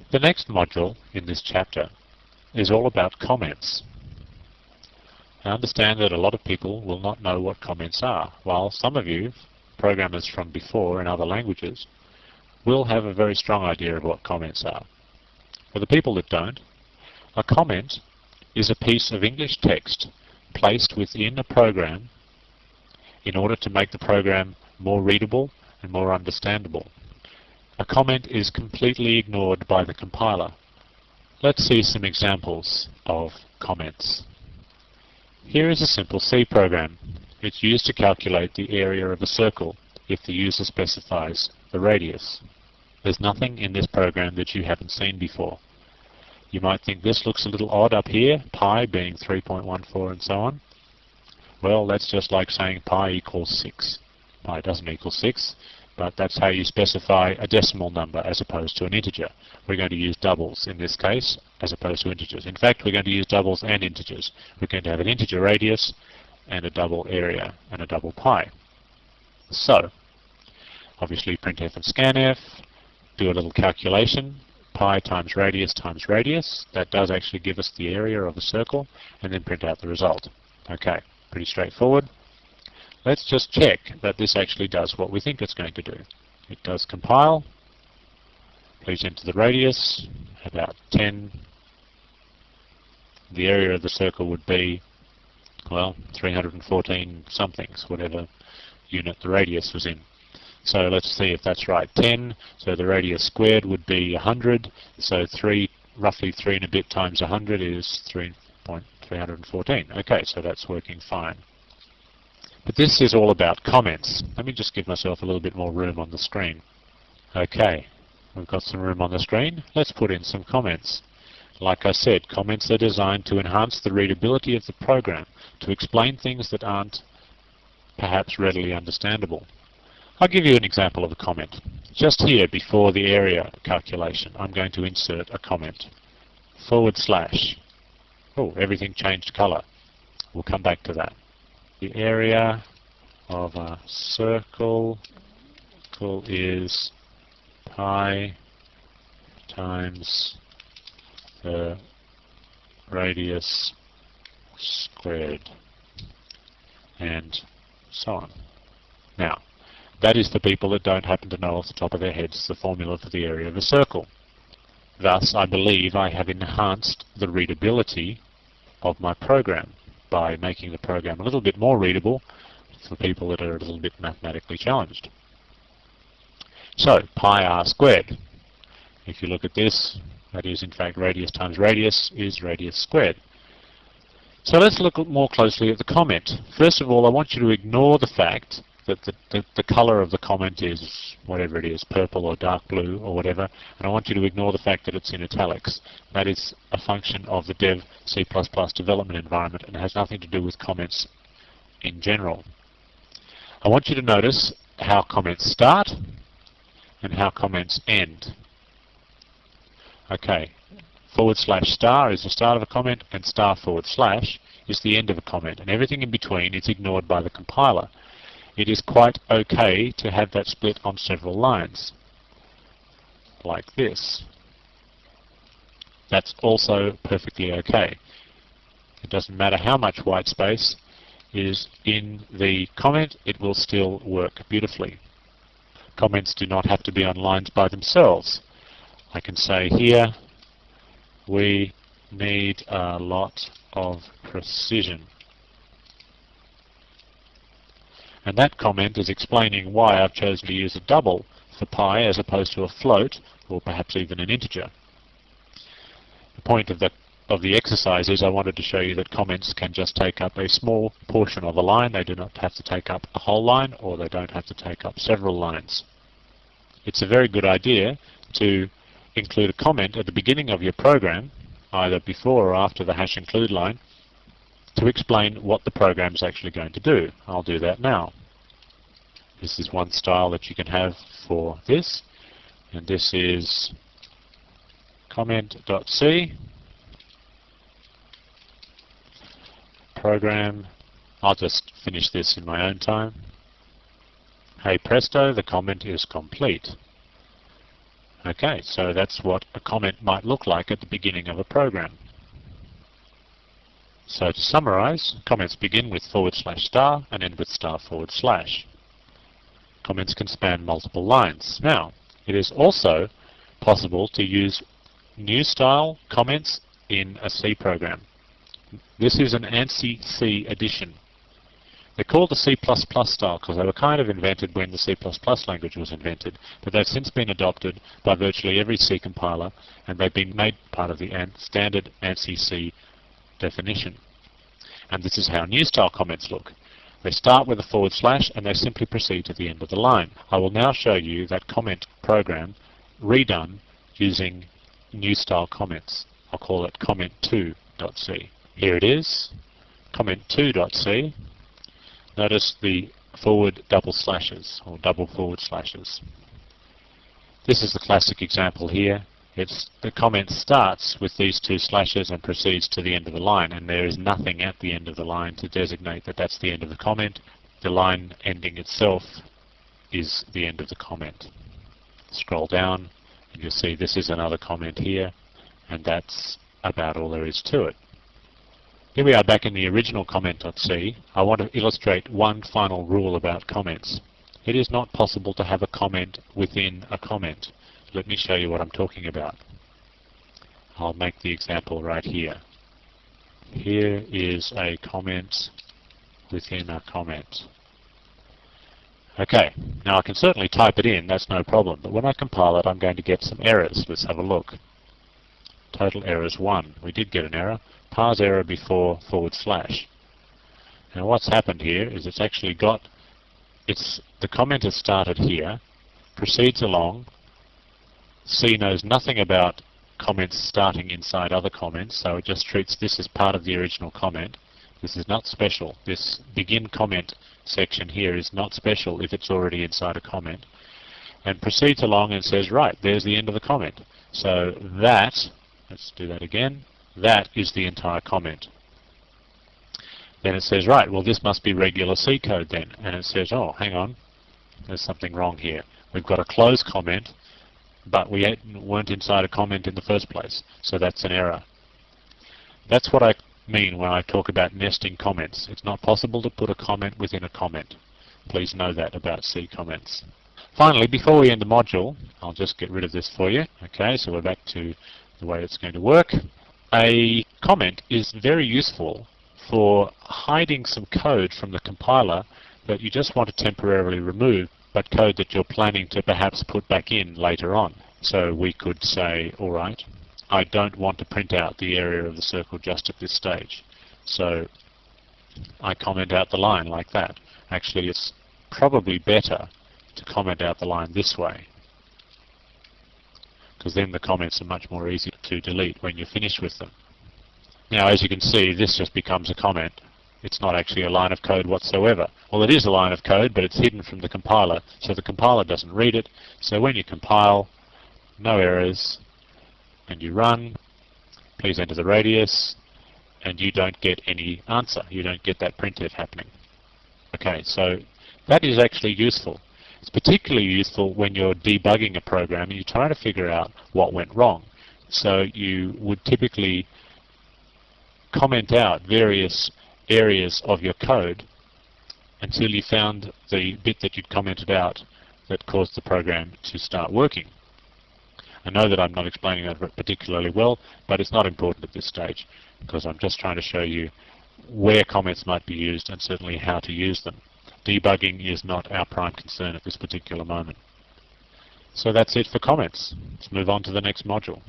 The next module in this chapter is all about comments. I understand that a lot of people will not know what comments are, while some of you, programmers from before in other languages, will have a very strong idea of what comments are. For the people that don't, a comment is a piece of English text placed within a program in order to make the program more readable and more understandable. A comment is completely ignored by the compiler. Let's see some examples of comments. Here is a simple C program. It's used to calculate the area of a circle if the user specifies the radius. There's nothing in this program that you haven't seen before. You might think this looks a little odd up here, pi being 3.14 and so on. Well, that's just like saying pi equals 6. Pi doesn't equal 6, but that's how you specify a decimal number as opposed to an integer. We're going to use doubles in this case as opposed to integers. In fact, we're going to use doubles and integers. We're going to have an integer radius and a double area and a double pi. So, obviously printf and scanf, do a little calculation, pi times radius, that does actually give us the area of a circle, and then print out the result. Okay, pretty straightforward. Let's just check that this actually does what we think it's going to do. It does compile. Please enter the radius, about 10. The area of the circle would be, well, 314 somethings, whatever unit the radius was in. So let's see if that's right. 10, so the radius squared would be 100, so roughly 3 and a bit times 100 is 3.314. Okay, so that's working fine. But this is all about comments. Let me just give myself a little bit more room on the screen. Okay, we've got some room on the screen. Let's put in some comments. Like I said, comments are designed to enhance the readability of the program, to explain things that aren't perhaps readily understandable. I'll give you an example of a comment. Just here, before the area calculation, I'm going to insert a comment. /. Oh, everything changed color. We'll come back to that. The area of a circle is pi times the radius squared, and so on. Now, that is the people that don't happen to know off the top of their heads the formula for the area of a circle. Thus, I believe I have enhanced the readability of my program by making the program a little bit more readable for people that are a little bit mathematically challenged. So, pi r squared. If you look at this, that is in fact radius times radius is radius squared. So let's look more closely at the comment. First of all, I want you to ignore the fact that the color of the comment is whatever it is, purple or dark blue or whatever, and I want you to ignore the fact that it's in italics. That is a function of the dev C++ development environment and has nothing to do with comments in general. I want you to notice how comments start and how comments end. Okay, /* is the start of a comment and */ is the end of a comment, and everything in between is ignored by the compiler. It is quite okay to have that split on several lines, like this. That's also perfectly okay. It doesn't matter how much white space is in the comment, it will still work beautifully. Comments do not have to be on lines by themselves. I can say here, we need a lot of precision. And that comment is explaining why I've chosen to use a double for pi as opposed to a float, or perhaps even an integer. The point of the exercise is I wanted to show you that comments can just take up a small portion of a line. They do not have to take up a whole line, or they don't have to take up several lines. It's a very good idea to include a comment at the beginning of your program, either before or after the #include line, to explain what the program is actually going to do. I'll do that now. This is one style that you can have for this, and this is comment.c program. I'll just finish this in my own time. Hey presto, the comment is complete. Okay, so that's what a comment might look like at the beginning of a program. So to summarize, comments begin with /* and end with */. Comments can span multiple lines. Now, it is also possible to use new style comments in a C program. This is an ANSI C edition. They're called the C++ style because they were kind of invented when the C++ language was invented, but they've since been adopted by virtually every C compiler, and they've been made part of the standard ANSI C definition. And this is how new style comments look. They start with a / and they simply proceed to the end of the line. I will now show you that comment program redone using new style comments. I'll call it comment2.c. Here it is, comment2.c. Notice the forward double slashes, or double forward slashes. This is the classic example here. The comment starts with these two slashes and proceeds to the end of the line, and there is nothing at the end of the line to designate that that's the end of the comment. The line ending itself is the end of the comment. Scroll down and you'll see this is another comment here, and that's about all there is to it. Here we are back in the original comment.c. I want to illustrate one final rule about comments. It is not possible to have a comment within a comment. Let me show you what I'm talking about. I'll make the example right here. Here is a comment within a comment. Okay, now I can certainly type it in, that's no problem, but when I compile it I'm going to get some errors. Let's have a look. Total errors 1. We did get an error. Parse error before /. Now what's happened here is it's actually got, the comment has started here, proceeds along. C knows nothing about comments starting inside other comments, so it just treats this as part of the original comment. This is not special. This begin comment section here is not special if it's already inside a comment. And proceeds along and says, right, there's the end of the comment. So that, let's do that again, that is the entire comment. Then it says, right, well this must be regular C code then. And it says, oh, hang on, there's something wrong here. We've got a close comment, but we weren't inside a comment in the first place. So that's an error. That's what I mean when I talk about nesting comments. It's not possible to put a comment within a comment. Please know that about C comments. Finally, before we end the module, I'll just get rid of this for you. Okay, so we're back to the way it's going to work. A comment is very useful for hiding some code from the compiler that you just want to temporarily remove, but code that you're planning to perhaps put back in later on. So we could say, all right, I don't want to print out the area of the circle just at this stage. So I comment out the line like that. Actually, it's probably better to comment out the line this way, because then the comments are much more easy to delete when you're finished with them. Now, as you can see, this just becomes a comment. It's not actually a line of code whatsoever. Well, it is a line of code, but it's hidden from the compiler, so the compiler doesn't read it. So when you compile, no errors, and you run, please enter the radius, and you don't get any answer. You don't get that printf happening. Okay, so that is actually useful. It's particularly useful when you're debugging a program and you're trying to figure out what went wrong. So you would typically comment out various areas of your code until you found the bit that you'd commented out that caused the program to start working. I know that I'm not explaining that particularly well, but it's not important at this stage because I'm just trying to show you where comments might be used and certainly how to use them. Debugging is not our prime concern at this particular moment. So that's it for comments. Let's move on to the next module.